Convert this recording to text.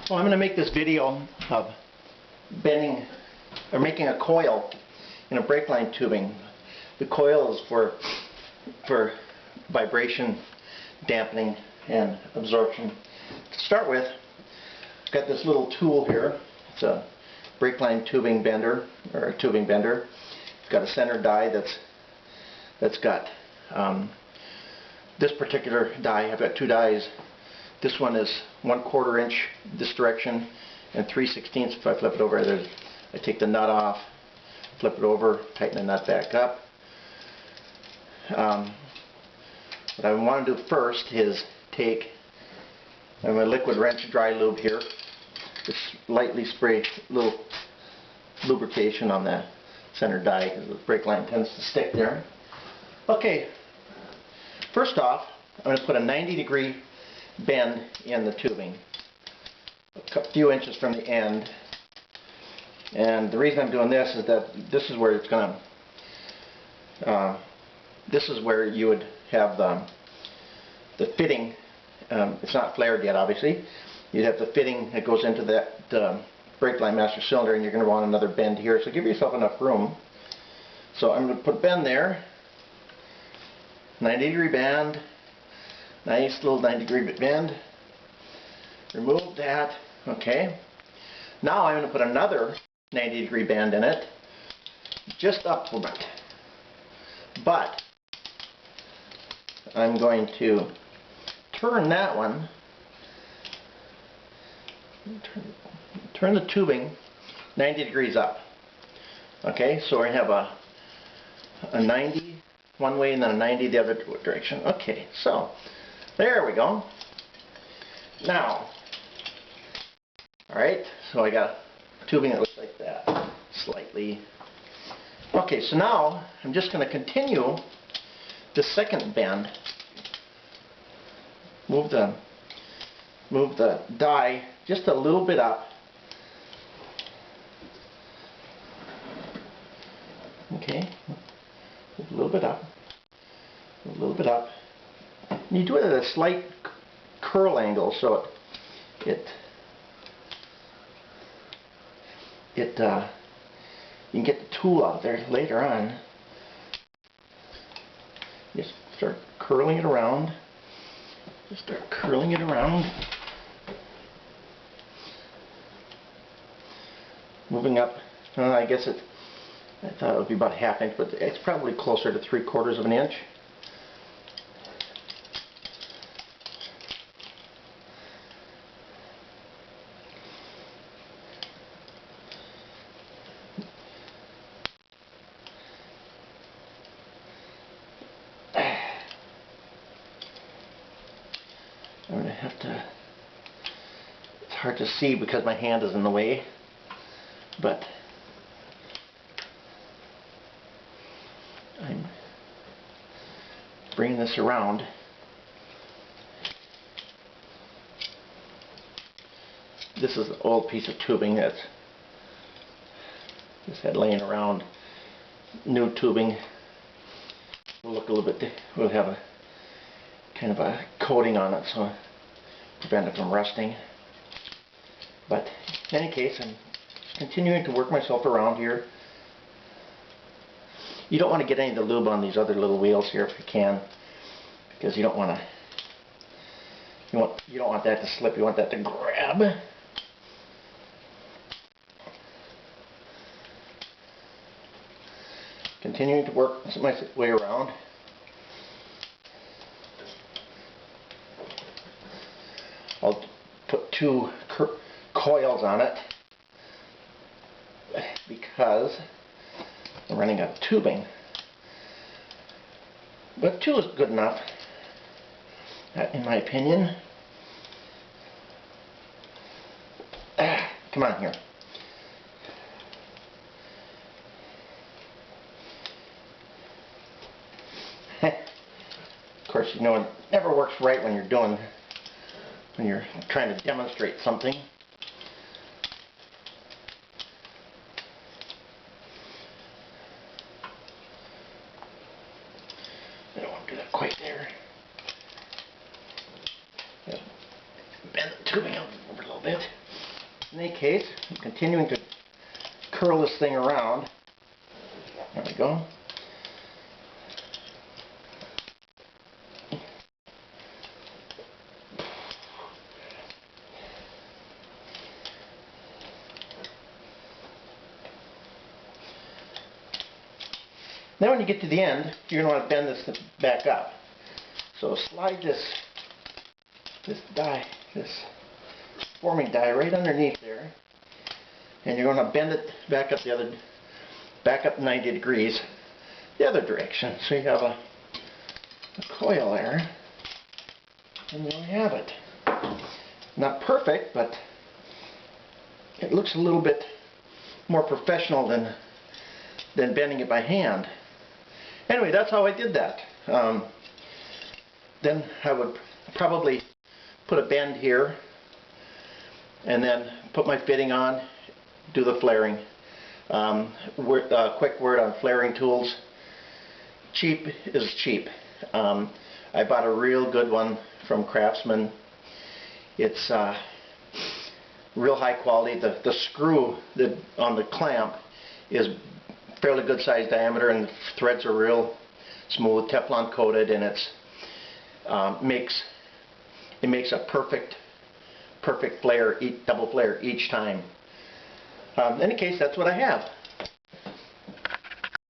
Well, I'm going to make this video of bending or making a coil in a brake line tubing. The coil is for vibration, dampening, and absorption. To start with, I've got this little tool here. It's a brake line tubing bender, or a tubing bender. It's got a center die that's got this particular die. I've got two dies. This one is 1/4 inch this direction and 3/16. If I flip it over, I take the nut off, flip it over, tighten the nut back up. What I want to do first is take my liquid wrench dry lube here, just lightly spray a little lubrication on the center die because the brake line tends to stick there. Okay, first off, I'm going to put a 90-degree bend in the tubing, a few inches from the end. And the reason I'm doing this is that this is where it's going to, this is where you would have the fitting. It's not flared yet, obviously. You'd have the fitting that goes into that brake line master cylinder, and you're going to want another bend here. So give yourself enough room. So I'm going to put bend there, 90-degree bend. Nice little 90-degree bend. Remove that. Okay. Now I'm going to put another 90-degree bend in it, just up from it. But I'm going to turn that one, turn the tubing 90 degrees up. Okay, so I have a 90 one way and then a 90 the other direction. Okay, so there we go. Now, alright, so I got tubing that looks like that, slightly. Okay, so now I'm just going to continue the second bend. Move the die just a little bit up. Okay, move a little bit up, a little bit up. You do it at a slight curl angle so you can get the tool out there later on. Just start curling it around. Just start curling it around. Moving up. I guess I thought it would be about 1/2 inch, but it's probably closer to 3/4 of an inch. I'm going to have to, it's hard to see because my hand is in the way, but I'm bringing this around. This is an old piece of tubing that's just had laying around. New tubing will look a little bit, we'll have a kind of a coating on it so prevent it from rusting. But in any case, I'm continuing to work myself around here. You don't want to get any of the lube on these other little wheels here if you can, because you don't want to. You don't want that to slip. You want that to grab. Continuing to work my way around. I'll put 2 coils on it because I'm running out of tubing. But 2 is good enough, in my opinion. Come on here. Of course, you know it never works right when you're trying to demonstrate something. I don't want to do that quite there. Bend the tubing over a little bit. snake case. I'm continuing to curl this thing around. There we go. Now when you get to the end, you're going to want to bend this back up. So slide this forming die right underneath there, and you're going to bend it back up 90 degrees the other direction. So you have a coil there, and there you have it. Not perfect, but it looks a little bit more professional than bending it by hand. Anyway, that's how I did that. Then I would probably put a bend here and then put my fitting on, do the flaring. Quick word on flaring tools. Cheap is cheap. I bought a real good one from Craftsman. It's real high quality. The screw on the clamp is fairly good size diameter, and the threads are real smooth, Teflon coated, and it makes a perfect flare, double flare each time. In any case, that's what I have.